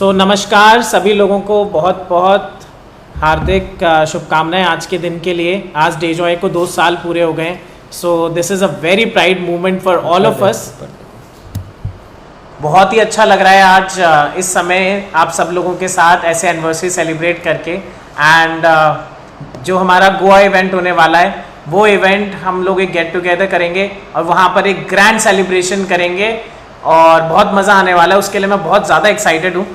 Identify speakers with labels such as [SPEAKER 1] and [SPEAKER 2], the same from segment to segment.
[SPEAKER 1] नमस्कार सभी लोगों को बहुत बहुत हार्दिक शुभकामनाएं आज के दिन के लिए। आज डेजॉय को 2 साल पूरे हो गए। So this is a very pride moment for all of us. बहुत ही अच्छा लग रहा है आज इस समय आप सब लोगों के साथ ऐसे एनिवर्सरी सेलिब्रेट करके। एंड जो हमारा गोवा इवेंट होने वाला है वो इवेंट हम लोग एक गेट टुगेदर करेंगे और वहाँ पर एक ग्रैंड सेलिब्रेशन करेंगे और बहुत मज़ा आने वाला है। उसके लिए मैं बहुत ज़्यादा एक्साइटेड हूँ।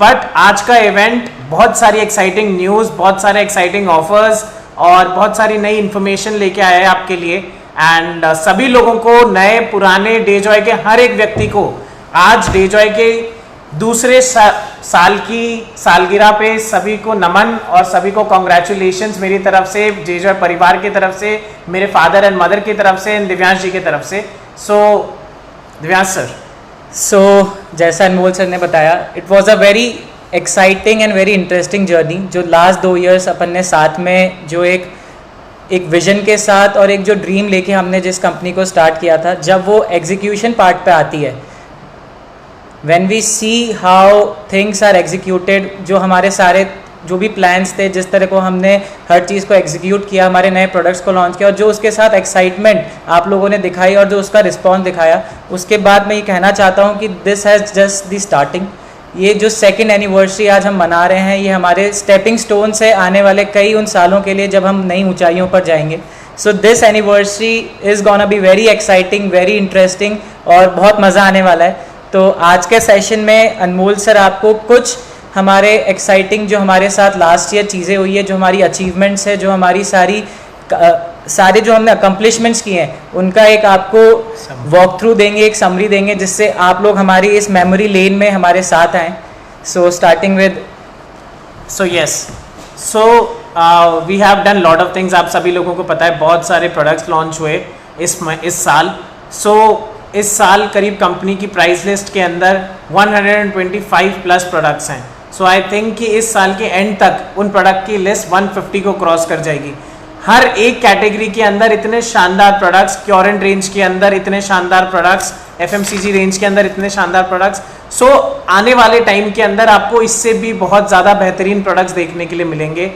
[SPEAKER 1] बट आज का इवेंट बहुत सारी एक्साइटिंग न्यूज़, बहुत सारे एक्साइटिंग ऑफर्स और बहुत सारी नई इन्फॉर्मेशन लेके आया है आपके लिए। एंड सभी लोगों को, नए पुराने डेजॉय के हर एक व्यक्ति को आज डेजॉय के दूसरे साल की सालगिरह पे सभी को नमन और सभी को कॉन्ग्रेचुलेशंस मेरी तरफ से, डेजॉय परिवार की तरफ से, मेरे फादर एंड मदर की तरफ से, दिव्यांश जी की तरफ से। दिव्यांश सर,
[SPEAKER 2] जैसा अनमोल सर ने बताया, it was a very exciting and very interesting journey. जो लास्ट 2 इयर्स अपन ने साथ में जो एक विजन के साथ और एक जो ड्रीम लेके हमने जिस कंपनी को स्टार्ट किया था, जब वो एग्जीक्यूशन पार्ट पे आती है, when we see how things are executed, जो हमारे सारे जो भी प्लान्स थे, जिस तरह को हमने हर चीज़ को एग्जीक्यूट किया, हमारे नए प्रोडक्ट्स को लॉन्च किया और जो उसके साथ एक्साइटमेंट आप लोगों ने दिखाई और जो उसका रिस्पॉन्स दिखाया, उसके बाद मैं ये कहना चाहता हूँ कि this has just the starting. ये जो 2nd एनिवर्सरी आज हम मना रहे हैं, ये हमारे स्टेपिंग स्टोन से आने वाले कई उन सालों के लिए जब हम नई ऊंचाइयों पर जाएंगे। So this anniversary is gonna be very exciting, very interesting और बहुत मज़ा आने वाला है। तो आज के सेशन में अनमोल सर आपको कुछ हमारे एक्साइटिंग जो हमारे साथ लास्ट ईयर चीज़ें हुई है, जो हमारी अचीवमेंट्स है, जो हमारी सारे जो हमने अकम्पलिशमेंट्स किए हैं, उनका एक आपको वॉक थ्रू देंगे, एक समरी देंगे, जिससे आप लोग हमारी इस मेमोरी लेन में हमारे साथ आएँ। Starting with
[SPEAKER 1] we have done lot of things. आप सभी लोगों को पता है बहुत सारे प्रोडक्ट्स लॉन्च हुए इस साल। इस साल करीब कंपनी की प्राइस लिस्ट के अंदर 125 प्लस प्रोडक्ट्स हैं। आई थिंक कि इस साल के एंड तक उन प्रोडक्ट की लिस्ट 150 को क्रॉस कर जाएगी। हर एक कैटेगरी के अंदर इतने शानदार प्रोडक्ट्स, क्योरेंट रेंज के अंदर इतने शानदार प्रोडक्ट्स, FMCG रेंज के अंदर इतने शानदार प्रोडक्ट्स। आने वाले टाइम के अंदर आपको इससे भी बहुत ज़्यादा बेहतरीन प्रोडक्ट्स देखने के लिए मिलेंगे।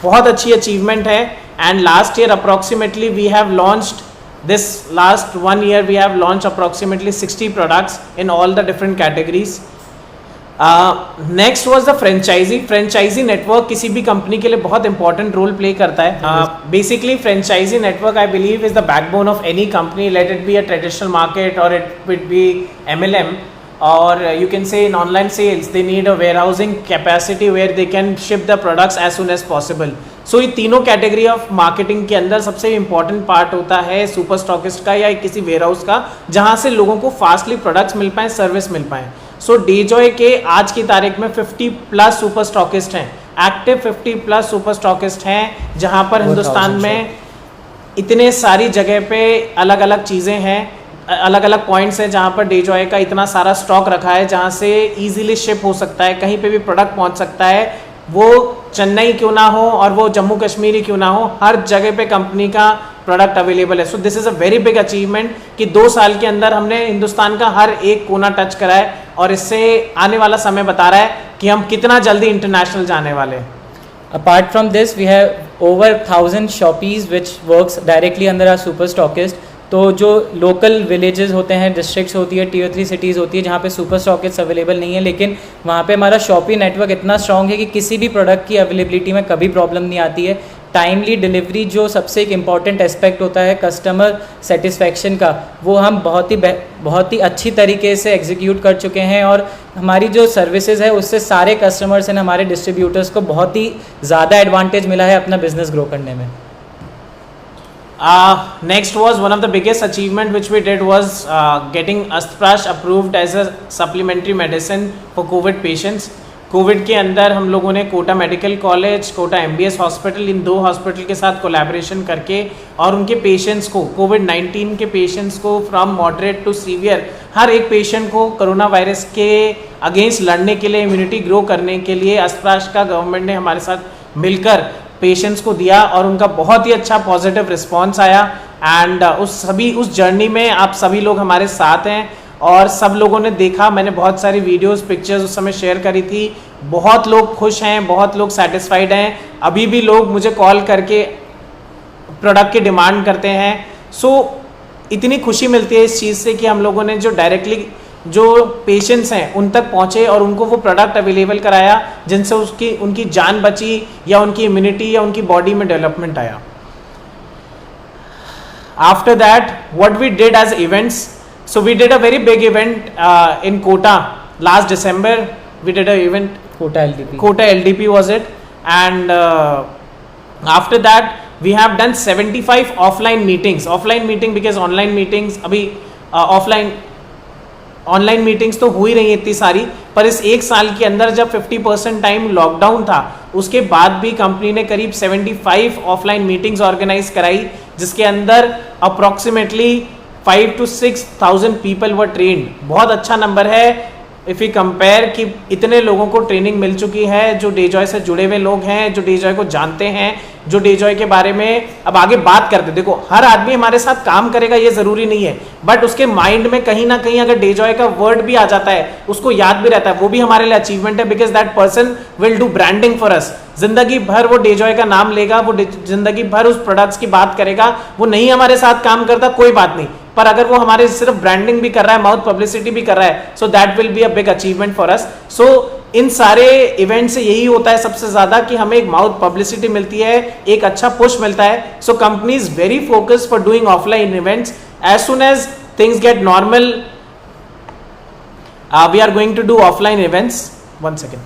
[SPEAKER 1] बहुत अच्छी अचीवमेंट है। And last year approximately we have launched this last 1 year we have launched approximately 60 products in all the different categories. Next was the franchisee network किसी भी कंपनी के लिए बहुत इंपॉर्टेंट रोल प्ले करता है। Basically franchisee network I believe is the backbone of any company, let it be a traditional market or it would be MLM or you can say in online sales they need a warehousing capacity where they can ship the products as soon as possible. ये तीनों category of marketing के अंदर सबसे important part होता है super stockist का या किसी वेयरहाउस का, जहां से लोगों को फास्टली प्रोडक्ट्स मिल पाएँ, सर्विस मिल पाएँ। डेजॉय के आज की तारीख में 50 प्लस सुपर स्टॉकिस्ट हैं, एक्टिव 50 प्लस सुपर स्टॉकिस्ट हैं, जहां पर हिंदुस्तान में इतने सारी जगह पे अलग अलग चीज़ें हैं, अलग अलग पॉइंट्स हैं जहाँ पर डेजॉय का इतना सारा स्टॉक रखा है, जहाँ से ईजिली शिप हो सकता है, कहीं पे भी प्रोडक्ट पहुँच सकता है। वो चेन्नई क्यों ना हो और वो जम्मू कश्मीर ही क्यों ना हो, हर जगह पे कंपनी का प्रोडक्ट अवेलेबल है। This is a very big achievement कि 2 साल के अंदर हमने हिंदुस्तान का हर एक कोना टच करा है और इससे आने वाला समय बता रहा है कि हम कितना जल्दी इंटरनेशनल जाने वाले हैं।
[SPEAKER 2] Apart from this, we have over 1000 shoppies which works directly under our super stockist. तो जो लोकल विलेजेस होते हैं, डिस्ट्रिक्ट्स होती है, Tier 3 सिटीज़ होती है जहाँ पे सुपर स्टॉकिस्ट अवेलेबल नहीं है, लेकिन वहाँ पे हमारा शॉपी नेटवर्क इतना स्ट्रॉन्ग है कि किसी भी प्रोडक्ट की अवेलेबिलिटी में कभी प्रॉब्लम नहीं आती है। टाइमली डिलीवरी जो सबसे एक इम्पॉर्टेंट एस्पेक्ट होता है कस्टमर सेटिस्फेक्शन का, वो हम बहुत ही अच्छी तरीके से एग्जीक्यूट कर चुके हैं और हमारी जो सर्विसेज है उससे सारे कस्टमर्स एंड हमारे डिस्ट्रीब्यूटर्स को बहुत ही ज़्यादा एडवांटेज मिला है अपना बिजनेस ग्रो करने में।
[SPEAKER 1] Next was one of the biggest achievement which we did was getting Astprash approved as a supplementary medicine for COVID patients. COVID के अंदर हम लोगों ने Kota medical college, Kota MBS hospital, इन 2 हॉस्पिटल के साथ कोलैबोरेशन करके और उनके पेशेंट्स को, कोविड-19 के पेशेंट्स को फ्रॉम मॉडरेट टू सीवियर, हर एक पेशेंट को कोरोना वायरस के अगेंस्ट लड़ने के लिए, इम्यूनिटी ग्रो करने के लिए अस्त्राश का गवर्नमेंट ने हमारे साथ मिलकर पेशेंट्स को दिया और उनका बहुत ही अच्छा पॉजिटिव रिस्पॉन्स आया। एंड उस जर्नी में आप सभी लोग हमारे साथ हैं और सब लोगों ने देखा, मैंने बहुत सारी वीडियोस पिक्चर्स उस समय शेयर करी थी, बहुत लोग खुश हैं, बहुत लोग सेटिस्फाइड हैं, अभी भी लोग मुझे कॉल करके प्रोडक्ट की डिमांड करते हैं। सो इतनी खुशी मिलती है इस चीज़ से कि हम लोगों ने जो डायरेक्टली जो पेशेंट्स हैं उन तक पहुँचे और उनको वो प्रोडक्ट अवेलेबल कराया जिनसे उनकी जान बची या उनकी इम्यूनिटी या उनकी बॉडी में डेवलपमेंट आया। After that, what we did as events, so we did a very big event in Kota last December. We did an event.
[SPEAKER 2] Kota LDP.
[SPEAKER 1] Kota LDP was it, and after that we have done 75 offline meetings. Offline meeting because online meetings अभी online meetings तो हो ही रही इतनी सारी, पर इस एक साल के अंदर जब 50% टाइम लॉकडाउन था उसके बाद भी कंपनी ने करीब 75 ऑफलाइन मीटिंग्स ऑर्गेनाइज कराई, जिसके अंदर approximately 5 to 6,000 people were trend. बहुत अच्छा नंबर है इफ़ यू कंपेयर कि इतने लोगों को ट्रेनिंग मिल चुकी है जो डेजॉय से जुड़े हुए लोग हैं, जो डेजॉय को जानते हैं, जो डेजॉय के बारे में अब आगे बात करते। देखो हर आदमी हमारे साथ काम करेगा ये ज़रूरी नहीं है, बट उसके माइंड में कहीं ना कहीं अगर डेजॉय का वर्ड भी आ जाता है, उसको याद भी रहता है, वो भी हमारे लिए अचीवमेंट है, because that person will do branding for us. जिंदगी भर वो डेजॉय का नाम लेगा, वो जिंदगी भर उस प्रोडक्ट्स की बात करेगा। वो नहीं हमारे साथ काम करता कोई बात नहीं, पर अगर वो हमारे सिर्फ ब्रांडिंग भी कर रहा है, माउथ पब्लिसिटी भी कर रहा है, so that will be a big achievement for us. So इन सारे इवेंट से यही होता है सबसे ज्यादा कि हमें एक माउथ पब्लिसिटी मिलती है, एक अच्छा पुश मिलता है। So company is very focused for doing offline events. As soon as things get normal we are going to do offline events. 1 second.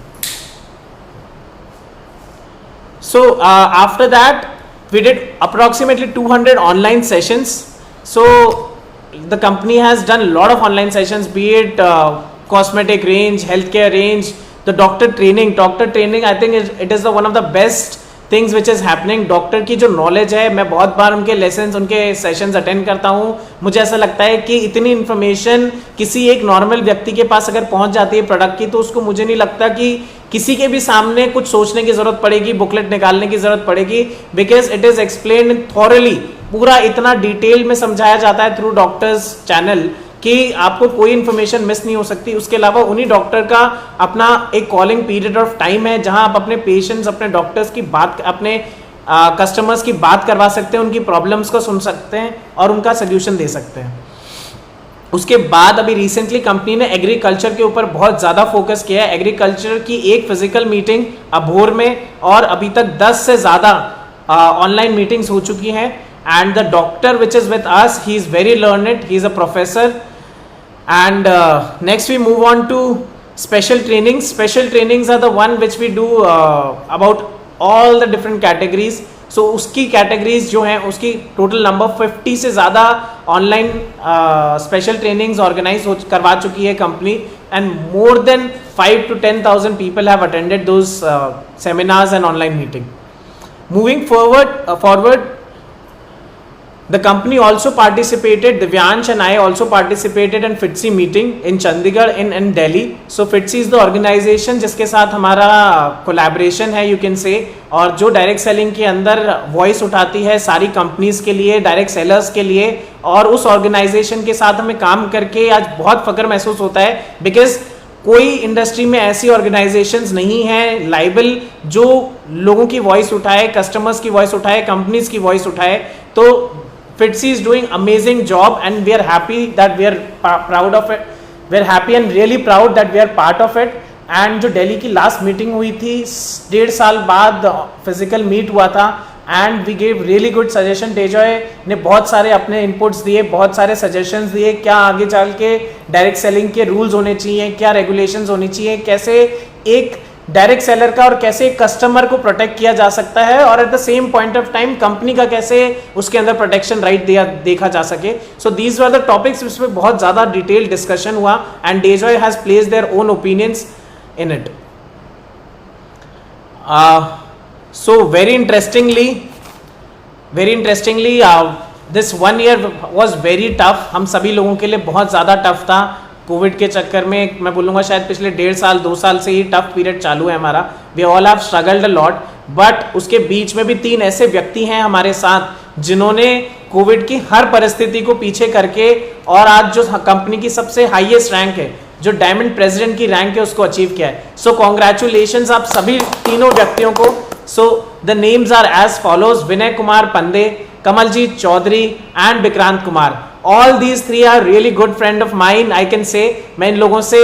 [SPEAKER 1] So after that we did approximately 200 online sessions. So the company has done a lot of online sessions, be it cosmetic range, healthcare range, the doctor training. I think it is one of the best things which is happening. Doctor की जो knowledge है, मैं बहुत बार उनके lessons, उनके sessions attend करता हूँ। मुझे ऐसा लगता है कि इतनी इन्फॉर्मेशन किसी एक नॉर्मल व्यक्ति के पास अगर पहुँच जाती है प्रोडक्ट की, तो उसको मुझे नहीं लगता कि किसी के भी सामने कुछ सोचने की जरूरत पड़ेगी, बुकलेट निकालने की जरूरत पड़ेगी, because it is explained thoroughly. पूरा इतना डिटेल में समझाया जाता है थ्रू डॉक्टर्स चैनल कि आपको कोई इन्फॉर्मेशन मिस नहीं हो सकती। उसके अलावा उन्हीं डॉक्टर का अपना एक कॉलिंग पीरियड ऑफ टाइम है जहां आप अपने पेशेंट्स, अपने डॉक्टर्स की बात, अपने कस्टमर्स की बात करवा सकते हैं, उनकी प्रॉब्लम्स को सुन सकते हैं और उनका सोल्यूशन दे सकते हैं। उसके बाद अभी रिसेंटली कंपनी ने एग्रीकल्चर के ऊपर बहुत ज़्यादा फोकस किया है। एग्रीकल्चर की एक फिजिकल मीटिंग अभोर में और अभी तक 10 से ज़्यादा ऑनलाइन मीटिंग्स हो चुकी हैं। And the doctor which is with us, he is very learned, he is a professor. And next we move on to special trainings. Special trainings are the one which we do about all the different categories. So उसकी categories जो हैं उसकी total number 50 से ज़्यादा online special trainings organize करवा चुकी है company, and more than 5 to 10,000 people have attended those seminars and online meeting. Moving forward, the company also participated, Divyansh and I also participated in FITCI meeting in Chandigarh in Delhi. So FITCI is the organization जिसके साथ हमारा collaboration है, you can say, और जो direct selling के अंदर voice उठाती है सारी कंपनीज के लिए, डायरेक्ट सेलर्स के लिए। और उस ऑर्गेनाइजेशन के साथ हमें काम करके आज बहुत फख्र महसूस होता है, बिकॉज कोई इंडस्ट्री में ऐसी ऑर्गेनाइजेशंस नहीं है लाइबल जो लोगों की वॉइस उठाए, कस्टमर्स की वॉइस उठाए, कंपनीज की वॉइस उठाए। तो FITCI is doing amazing job and we are happy that we are proud of it. We are happy and really proud that we are part of it. And जो दिल्ली की last meeting हुई थी 1.5 साल बाद physical meet हुआ था, and we gave really good suggestion. डेजॉय ने बहुत सारे अपने इनपुट्स दिए, बहुत सारे सजेशंस दिए, क्या आगे चल के डायरेक्ट सेलिंग के रूल्स होने चाहिए, क्या रेगुलेशंस होनी चाहिए, कैसे एक डायरेक्ट सेलर का और कैसे कस्टमर को प्रोटेक्ट किया जा सकता है, और at the same point of time company का कैसे उसके अंदर प्रोटेक्शन राइट देखा जा सके। So these were the topics जिसमें बहुत ज़्यादा डिटेल डिस्कशन हुआ, एंड डेजॉय has place their own opinions in it. So very interestingly, this 1 year was very tough. हम सभी लोगों के लिए बहुत ज़्यादा टफ था। कोविड के चक्कर में मैं बोलूँगा शायद पिछले 1.5 साल 2 साल से ही टफ पीरियड चालू है हमारा। We all have struggled a lot, but उसके बीच में भी 3 ऐसे व्यक्ति हैं हमारे साथ जिन्होंने कोविड की हर परिस्थिति को पीछे करके और आज जो कंपनी की सबसे हाईएस्ट रैंक है, जो डायमंड प्रेसिडेंट की रैंक है, उसको अचीव किया है। सो कॉन्ग्रेचुलेशंस आप सभी तीनों व्यक्तियों को। So the names are as follows: Vinay Kumar Pande, Kamaljeet Chaudhary and Vikrant Kumar. All these three are really good friend of mine, I can say. मैं इन लोगों से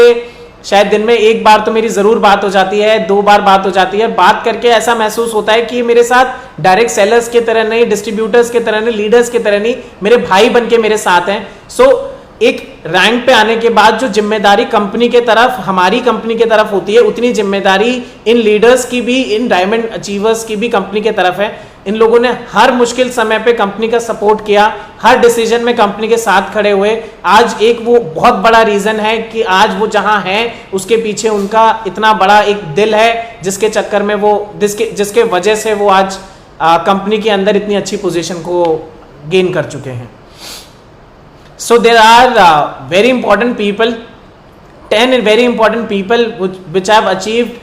[SPEAKER 1] शायद दिन में एक बार तो मेरी जरूर बात हो जाती है, 2 बार बात हो जाती है। बात करके ऐसा महसूस होता है कि मेरे साथ डायरेक्ट सेलर्स की तरह नहीं, डिस्ट्रीब्यूटर्स की तरह नहीं, लीडर्स की तरह नहीं, मेरे भाई बन के मेरे साथ हैं। सो एक रैंक पे आने के बाद जो जिम्मेदारी कंपनी के तरफ, हमारी कंपनी के तरफ होती है, उतनी जिम्मेदारी इन लीडर्स की भी, इन डायमंड अचीवर्स की भी कंपनी के तरफ है। इन लोगों ने हर मुश्किल समय पे कंपनी का सपोर्ट किया, हर डिसीजन में कंपनी के साथ खड़े हुए। आज एक वो बहुत बड़ा रीजन है कि आज वो जहां हैं उसके पीछे उनका इतना बड़ा एक दिल है, जिसके चक्कर में वो, जिसके वजह से वो आज कंपनी के अंदर इतनी अच्छी पोजीशन को गेन कर चुके हैं। So there are very important people, 10 very important people which have achieved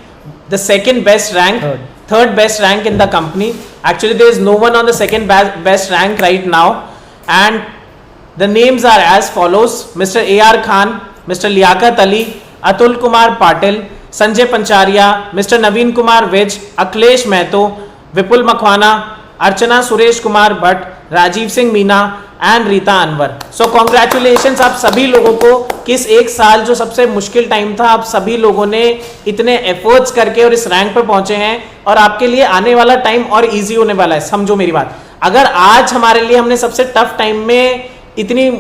[SPEAKER 1] the second best rank, third best rank in the company. Actually there is no one on the second best rank right now, and the names are as follows: Mr. A.R. Khan, Mr. Liaquat Ali, Atul Kumar Patil, Sanjay Pancharia, Mr. Naveen Kumar Vij, Akhilesh Mehto, Vipul Makhwana, Archana Suresh Kumar Bhatt, Rajiv Singh Meena and Rita Anwar. So congratulations आप सभी लोगों को कि इस एक साल जो सबसे मुश्किल टाइम था, आप सभी लोगों ने इतने एफर्ट्स करके और इस रैंक पर पहुंचे हैं, और आपके लिए आने वाला टाइम और इजी होने वाला है। समझो मेरी बात, अगर आज हमारे लिए हमने सबसे टफ टाइम में, इतनी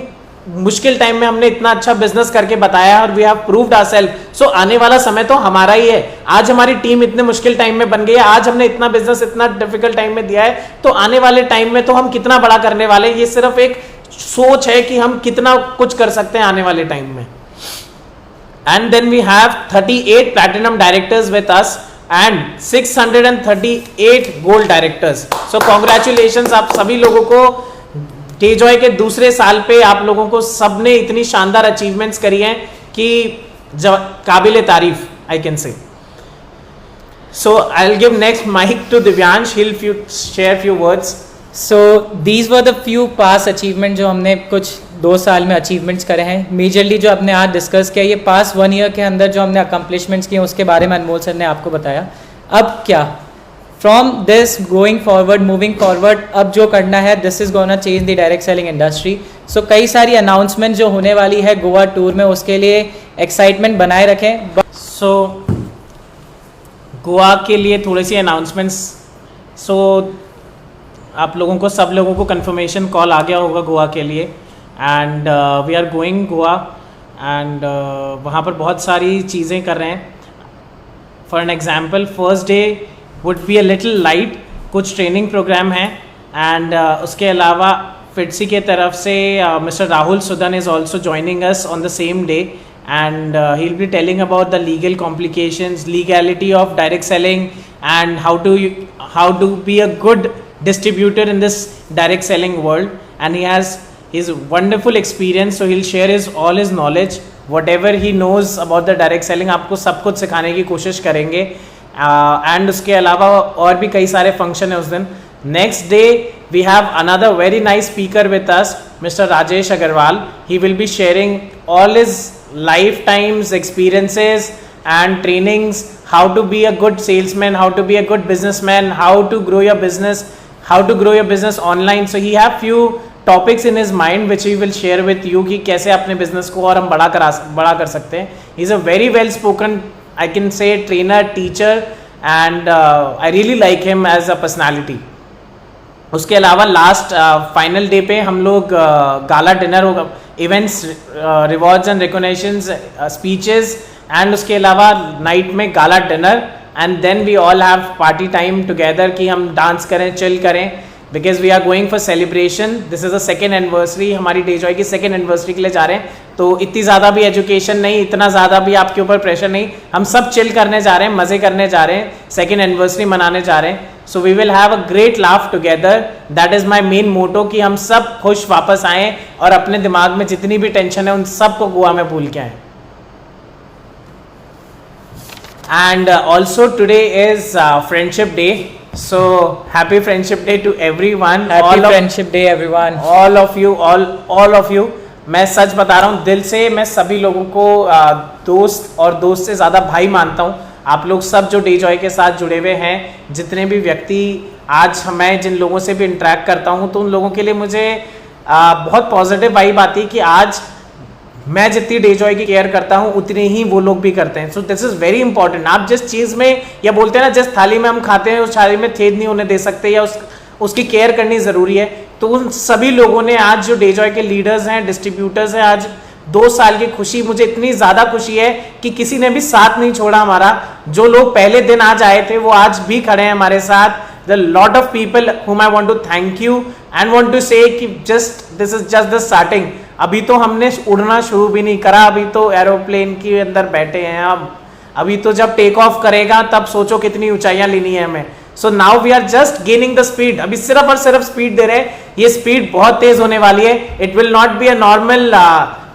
[SPEAKER 1] मुश्किल टाइम में हमने इतना अच्छा बिजनेस करके बताया और वी हैव प्रूव्ड आवरसेल्फ, सो आने वाला समय तो हमारा ही है। आज हमारी टीम इतने मुश्किल टाइम में बन गई है, आज हमने इतना बिजनेस इतना डिफिकल्ट टाइम में दिया है, तो आने वाले टाइम में तो हम कितना बड़ा करने वाले हैं। ये सिर्फ एक सोच है कि हम कितना कुछ कर सकते हैं आने वाले टाइम में। And then we have 38 platinum directors with us and 638 gold directors. So congratulations आप सभी लोगों को। डेजॉय के दूसरे साल पे आप लोगों को सबने इतनी शानदार अचीवमेंट्स करी हैं कि काबिल तारीफ, I can say. So I will give next mic to Divyansh, he will share few words.
[SPEAKER 2] So these were the few past achievement जो हमने कुछ 2 साल में अचीवमेंट्स करे हैं। मेजरली जो आपने आज डिस्कस किया, ये पास 1 ईयर के अंदर जो हमने अकम्पलिशमेंट्स किए उसके बारे में अनमोल सर ने आपको बताया। अब क्या from this going forward, moving forward, अब जो करना है, this is gonna change the direct selling industry. So कई सारी अनाउंसमेंट जो होने वाली है गोवा टूर में, उसके लिए एक्साइटमेंट बनाए रखें।
[SPEAKER 1] सो गोवा के लिए थोड़ी सी अनाउंसमेंट्स। सो आप लोगों को, सब लोगों को कंफर्मेशन कॉल आ गया होगा गोवा के लिए, and we are going Goa, and वहाँ पर बहुत सारी चीज़ें कर रहे हैं। For an example, first day would be a little light, कुछ ट्रेनिंग प्रोग्राम है, एंड उसके अलावा फिटसी के तरफ से mister Rahul Sudan is also joining us on the same day, and he'll be telling about the legal complications, legality of direct selling, and how to be a good distributor in this direct selling world. And he has his wonderful experience, so he'll share all his knowledge, whatever he knows about the direct selling. आपको सब कुछ सिखाने की कोशिश करेंगे, and उसके अलावा और भी कई सारे फंक्शन है उस दिन। Next day we have another very nice speaker with us, Mr. Rajesh Agarwal. He will be sharing all his lifetime's experiences and trainings, how to be a good salesman, how to be a good businessman, how to grow your business online. So he have few topics in his mind which he will share with you कि कैसे अपने business को और हम बड़ा कर सकते हैं। He is a very well spoken, I can say, trainer, teacher, and I really like him as a personality. उसके अलावा लास्ट फाइनल डे पे हम लोग गाला डिनर होगा, events, rewards and recognitions, speeches, and उसके अलावा नाइट में gala dinner, and then we all have party time together कि हम डांस करें, चिल करें, because we are going for celebration. This is a second anniversary, हमारी डेजॉय की सेकेंड एनिवर्सरी के लिए जा रहे हैं, तो इतनी ज़्यादा भी एजुकेशन नहीं, इतना ज़्यादा भी आपके ऊपर प्रेशर नहीं, हम सब चिल करने जा रहे हैं, मज़े करने जा रहे हैं, सेकेंड एनिवर्सरी मनाने जा रहे हैं। So we will have a great laugh together, that is my main motto कि हम सब खुश वापस आएँ और अपने दिमाग में जितनी भी टेंशन है उन सब को गोवा में भूल के आएँ। And also today is Friendship Day, So happy Friendship Day to everyone.
[SPEAKER 2] Happy friendship day everyone.
[SPEAKER 1] all of you. मैं सच बता रहा हूँ, दिल से मैं सभी लोगों को दोस्त और दोस्त से ज़्यादा भाई मानता हूँ. आप लोग सब जो डेजॉय के साथ जुड़े हुए हैं, जितने भी व्यक्ति आज मैं जिन लोगों से भी इंटरेक्ट करता हूँ, तो उन लोगों के लिए मुझे बहुत पॉजिटिव वाइब आती है कि आज मैं जितनी डेजॉय की केयर करता हूँ उतनी ही वो लोग भी करते हैं. So this is very important. आप जिस चीज़ में, या बोलते हैं ना, जिस थाली में हम खाते हैं उस थाली में छेद नहीं होने दे सकते, या उसकी केयर करनी ज़रूरी है. तो उन सभी लोगों ने आज जो डेजॉय के लीडर्स हैं, डिस्ट्रीब्यूटर्स हैं, आज 2 साल की खुशी, मुझे इतनी ज़्यादा खुशी है कि किसी ने भी साथ नहीं छोड़ा हमारा. जो लोग पहले दिन आज आए थे वो आज भी खड़े हैं हमारे साथ. The lot of people whom I want to thank you and want to say कि this is just the starting. अभी तो हमने उड़ना शुरू भी नहीं करा, अभी तो एरोप्लेन के अंदर बैठे हैं हम. अभी तो जब टेक ऑफ करेगा तब सोचो कितनी ऊंचाइयां लेनी है हमें. So now we are just gaining the speed. अभी सिर्फ और सिर्फ स्पीड दे रहे हैं. ये स्पीड बहुत तेज होने वाली है. It will not be a normal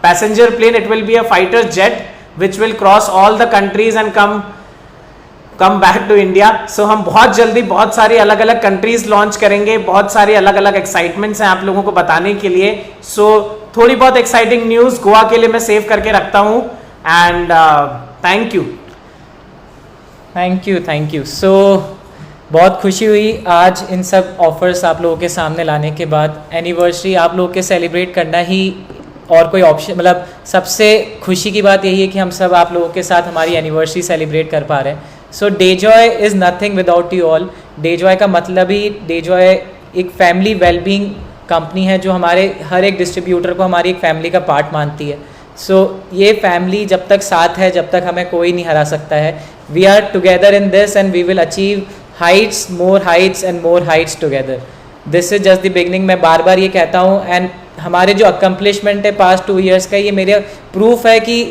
[SPEAKER 1] passenger plane, it will be a fighter jet which will cross all the countries and come back to India. So हम बहुत जल्दी बहुत सारी अलग अलग कंट्रीज लॉन्च करेंगे. बहुत सारी अलग अलग एक्साइटमेंट्स हैं आप लोगों को बताने के लिए. सो थोड़ी बहुत एक्साइटिंग न्यूज़ गोवा के लिए मैं सेव करके रखता हूँ. And thank
[SPEAKER 2] you. सो बहुत खुशी हुई आज इन सब ऑफर्स आप लोगों के सामने लाने के बाद. एनिवर्सरी आप लोगों के सेलिब्रेट करना ही और कोई ऑप्शन, मतलब सबसे खुशी की बात यही है कि हम सब आप लोगों के साथ हमारी एनिवर्सरी सेलिब्रेट कर पा रहे हैं. So Dejoy is nothing without you all. Dejoy का मतलब ही, डेजॉय एक फैमिली वेलबींग कंपनी है जो हमारे हर एक डिस्ट्रीब्यूटर को हमारी एक फैमिली का पार्ट मानती है. सो ये फैमिली जब तक साथ है, जब तक हमें कोई नहीं हरा सकता है. We are together in this and we will achieve heights, more heights and more heights together. This is just the beginning. मैं बार बार ये कहता हूँ. एंड हमारे जो अकम्पलिशमेंट है पास्ट 2 years का, ये मेरे प्रूफ है कि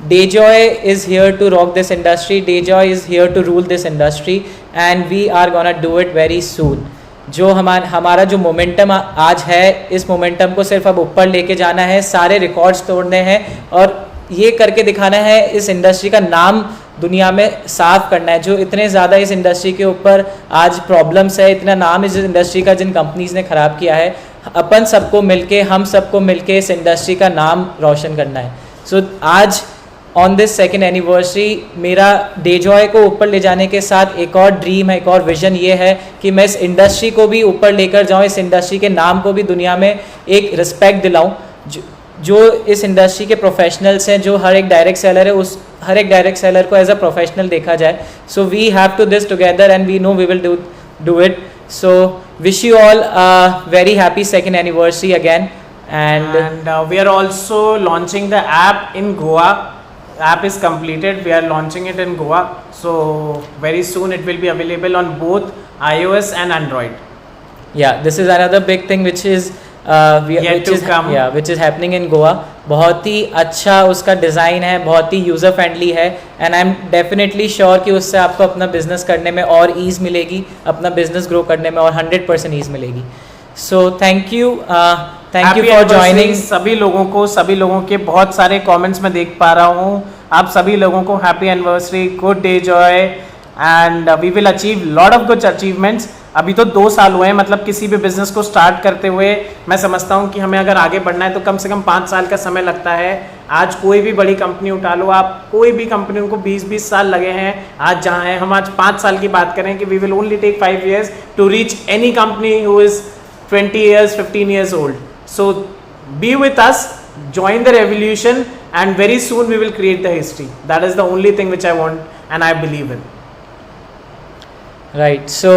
[SPEAKER 2] Dejoy is here to rock this industry. Dejoy is here to rule this industry and we are gonna do it very soon. जो हमारा जो मोमेंटम आज है, इस मोमेंटम को सिर्फ अब ऊपर लेके जाना है, सारे रिकॉर्ड्स तोड़ने हैं और ये करके दिखाना है, इस इंडस्ट्री का नाम दुनिया में साफ करना है. जो इतने ज़्यादा इस इंडस्ट्री के ऊपर आज प्रॉब्लम्स है, इतना नाम इस इंडस्ट्री का जिन कंपनीज ने ख़राब किया है, अपन सबको मिलके, हम सबको मिलके इस इंडस्ट्री का नाम रोशन करना है. सो आज ऑन दिस 2nd एनिवर्सरी मेरा डेजॉय को ऊपर ले जाने के साथ एक और ड्रीम है, एक और विजन ये है कि मैं इस इंडस्ट्री को भी ऊपर लेकर जाऊँ, इस इंडस्ट्री के नाम को भी दुनिया में एक रिस्पेक्ट दिलाऊँ. जो इस इंडस्ट्री के प्रोफेशनल्स हैं, जो हर एक डायरेक्ट सेलर है, उस हर एक डायरेक्ट सेलर को एज अ प्रोफेशनल देखा जाए. So we have to this together and we know we will do it. So wish you all a very happy 2nd anniversary again. And
[SPEAKER 1] we are also launching the app in Goa. App is completed. We are launching it in Goa. So very soon it will be available on both iOS and Android.
[SPEAKER 2] Yeah, this is another big thing which is which is happening in Goa. बहुत ही अच्छा उसका design है, बहुत ही user friendly है. And I am definitely sure कि उससे आपको अपना बिजनेस करने में और ईज़ मिलेगी, अपना बिजनेस ग्रो करने में और 100% ईज़ मिलेगी. So thank you for joining.
[SPEAKER 1] सभी लोगों के बहुत सारे कमेंट्स मैं देख पा रहा हूँ. आप सभी लोगों को happy anniversary, good Dejoy and we will achieve lot of good achievements. अभी तो 2 साल हुए हैं, मतलब किसी भी बिजनेस को स्टार्ट करते हुए मैं समझता हूँ कि हमें अगर आगे बढ़ना है तो कम से कम 5 साल का समय लगता है. आज कोई भी बड़ी कंपनी उठा लो आप, कोई भी कंपनी, उनको 20-20 साल लगे हैं आज जहाँ है. हम आज 5 साल की बात करें कि we will only take 5 years to reach any company who is 20 years, 15 years old. So be with us, join the revolution and very soon we will create the history. That is the only thing which I want and I believe in.
[SPEAKER 2] Right. So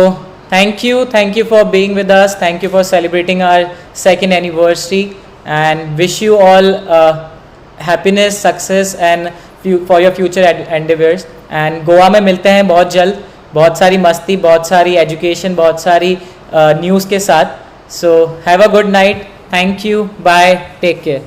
[SPEAKER 2] thank you for being with us. Thank you for celebrating our 2nd anniversary and wish you all happiness, success and for your future endeavors. And Goa में मिलते हैं बहुत जल्द, बहुत सारी मस्ती, बहुत सारी एजुकेशन, बहुत सारी न्यूज़ के साथ. So have a good night. Thank you. Bye. Take care.